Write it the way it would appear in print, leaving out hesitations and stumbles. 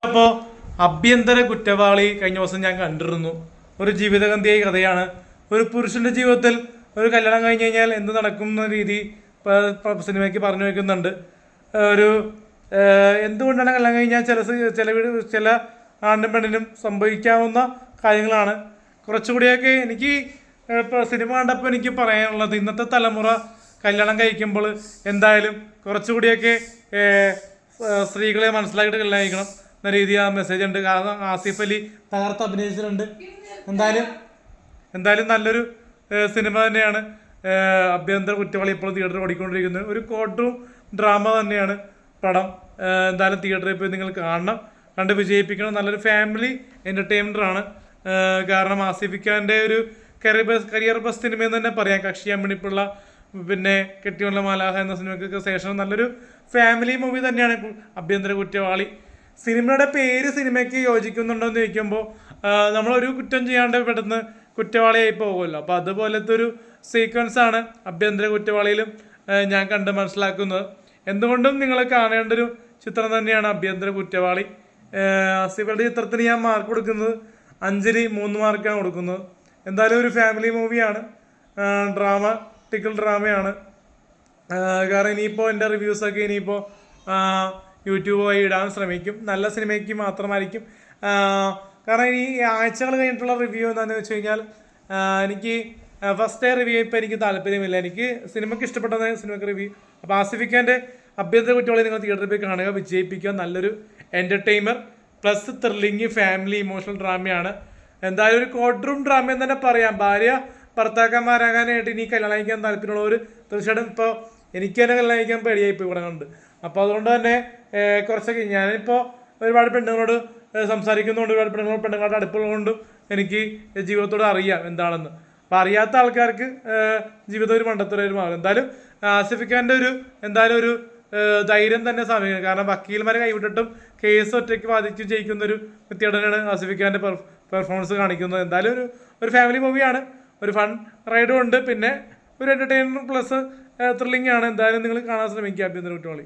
അപ്പോൾ ആഭ്യന്തര കുറ്റവാളി കഴിഞ്ഞ ദിവസം ഞാൻ കണ്ടിരുന്നു. ഒരു ജീവിതഗന്ധിയായ കഥയാണ്. ഒരു പുരുഷന്റെ ജീവിതത്തിൽ ഒരു കല്യാണം കഴിഞ്ഞ് കഴിഞ്ഞാൽ എന്ത് നടക്കും എന്ന രീതി സിനിമയ്ക്ക് പറഞ്ഞു വയ്ക്കുന്നുണ്ട്. ഒരു എന്തുകൊണ്ടാണ് കല്യാണം കഴിഞ്ഞാൽ ചില ആണിനും പെണ്ണിനും സംഭവിക്കാവുന്ന കാര്യങ്ങളാണ്. കുറച്ചുകൂടിയൊക്കെ എനിക്ക് സിനിമ കണ്ടപ്പോൾ എനിക്ക് പറയാനുള്ളത്, ഇന്നത്തെ തലമുറ കല്യാണം കഴിക്കുമ്പോൾ എന്തായാലും കുറച്ചുകൂടിയൊക്കെ സ്ത്രീകളെ മനസ്സിലാക്കിയിട്ട് കല്യാണം കഴിക്കണം എന്ന രീതി ആ മെസ്സേജ് ഉണ്ട്. കാരണം ആസിഫ് അലി തകർത്ത് അഭിനയിച്ചിട്ടുണ്ട്. എന്തായാലും നല്ലൊരു സിനിമ തന്നെയാണ്. ആഭ്യന്തര കുറ്റവാളി ഇപ്പോൾ തിയേറ്ററിൽ ഓടിക്കൊണ്ടിരിക്കുന്നത് ഒരു കോർട്ട് റൂം ഡ്രാമ തന്നെയാണ് പടം. എന്തായാലും തിയേറ്ററിൽ പോയി നിങ്ങൾ കാണണം, കണ്ട് വിജയിപ്പിക്കണം. നല്ലൊരു ഫാമിലി എൻ്റർടൈൻമെൻ്റാണ്. കാരണം ആസിഫ് ഖാൻ്റെ ഒരു കരിയർ ബസ് സിനിമയെന്ന് തന്നെ പറയാം. കക്ഷി അമ്മിണിപ്പിള്ള, പിന്നെ കെട്ടിയുള്ള മാലാഹ എന്ന സിനിമയ്ക്കൊക്കെ ശേഷം നല്ലൊരു ഫാമിലി മൂവി തന്നെയാണ് ആഭ്യന്തര കുറ്റവാളി. സിനിമയുടെ പേര് സിനിമയ്ക്ക് യോജിക്കുന്നുണ്ടോ എന്ന് ചോദിക്കുമ്പോൾ നമ്മളൊരു കുറ്റം ചെയ്യാണ്ട് പെട്ടെന്ന് കുറ്റവാളിയായി പോകുമല്ലോ. അപ്പോൾ അതുപോലത്തെ ഒരു സീക്വൻസാണ് ആഭ്യന്തര കുറ്റവാളിയിലും ഞാൻ കണ്ട് മനസ്സിലാക്കുന്നത്. എന്തുകൊണ്ടും നിങ്ങൾ കാണേണ്ട ഒരു ചിത്രം തന്നെയാണ് ആഭ്യന്തര കുറ്റവാളി. ആസിഫിയുടെ ചിത്രത്തിന് ഞാൻ മാർക്ക് കൊടുക്കുന്നത് 5-ൽ 3 മാർക്കാണ് കൊടുക്കുന്നത്. എന്തായാലും ഒരു ഫാമിലി മൂവിയാണ്, ടിക്കൽ ഡ്രാമയാണ്. കാരണം ഇനിയിപ്പോൾ എൻ്റെ റിവ്യൂസൊക്കെ ഇനിയിപ്പോൾ യൂട്യൂബ് വഴി ഇടാൻ ശ്രമിക്കും. നല്ല സിനിമയ്ക്ക് മാത്രമായിരിക്കും. കാരണം ഈ ആഴ്ചകൾ കഴിഞ്ഞിട്ടുള്ള റിവ്യൂ എന്താണെന്ന് വെച്ച് കഴിഞ്ഞാൽ എനിക്ക് ഫസ്റ്റ് ഡേ റിവ്യൂ ഇപ്പോൾ എനിക്ക് താല്പര്യമില്ല. എനിക്ക് സിനിമയ്ക്ക് ഇഷ്ടപ്പെട്ട സിനിമയ്ക്ക് റിവ്യൂ. അപ്പോൾ ആസിഫ് ഖാൻ്റെ ആഭ്യന്തര കുറ്റവാളി നിങ്ങൾ തിയേറ്ററിൽ പോയി കാണുക, വിജയിപ്പിക്കുക. നല്ലൊരു entertainer plus thrilling family emotional ഡ്രാമയാണ്. എന്തായാലും ഒരു കോർട്ട് റൂം ഡ്രാമ എന്ന് തന്നെ പറയാം. ഭാര്യ ഭർത്താക്കന്മാരാകാനായിട്ട് ഇനി കല്യാണം കഴിക്കാൻ താല്പര്യമുള്ളവർ തീർച്ചയായിട്ടും ഇപ്പോൾ എനിക്ക് തന്നെ കല്യാണം കഴിക്കാൻ പേടിയായിപ്പോൾ ഇവിടെ കണ്ട്. അപ്പോൾ അതുകൊണ്ട് തന്നെ കുറച്ചൊക്കെ ഞാനിപ്പോൾ ഒരുപാട് പെണ്ണുങ്ങളോട് സംസാരിക്കുന്നുണ്ട്, ഒരുപാട് പെണ്ണുങ്ങളുടെ അടുപ്പുള്ളതുകൊണ്ടും എനിക്ക് ജീവിതത്തോട് അറിയാം എന്താണെന്ന്. അപ്പോൾ അറിയാത്ത ആൾക്കാർക്ക് ജീവിതം ഒരു മണ്ടത്തരമായിട്ട് മാറും. എന്തായാലും ആസിഫ് ഖാൻ്റെ ഒരു ധൈര്യം തന്നെ സമയം. കാരണം വക്കീൽമാരെ കൈവിട്ടിട്ടും കേസ് ഒറ്റയ്ക്ക് വാദിച്ച് ജയിക്കുന്നൊരു വ്യക്തിയോടാണ് ആസിഫ് ഖാൻ്റെ പെർഫോമൻസ് കാണിക്കുന്നത്. എന്തായാലും ഒരു ഫാമിലി മൂവിയാണ്. ഒരു ഫൺ റൈഡും ഉണ്ട്, പിന്നെ ഒരു എൻ്റർടൈൻമെൻറ്റ് പ്ലസ് ത്രില്ലിംഗ് ആണ്. എന്തായാലും നിങ്ങൾ കാണാൻ ശ്രമിക്കുക ആഭ്യന്തര കുറ്റവാളി.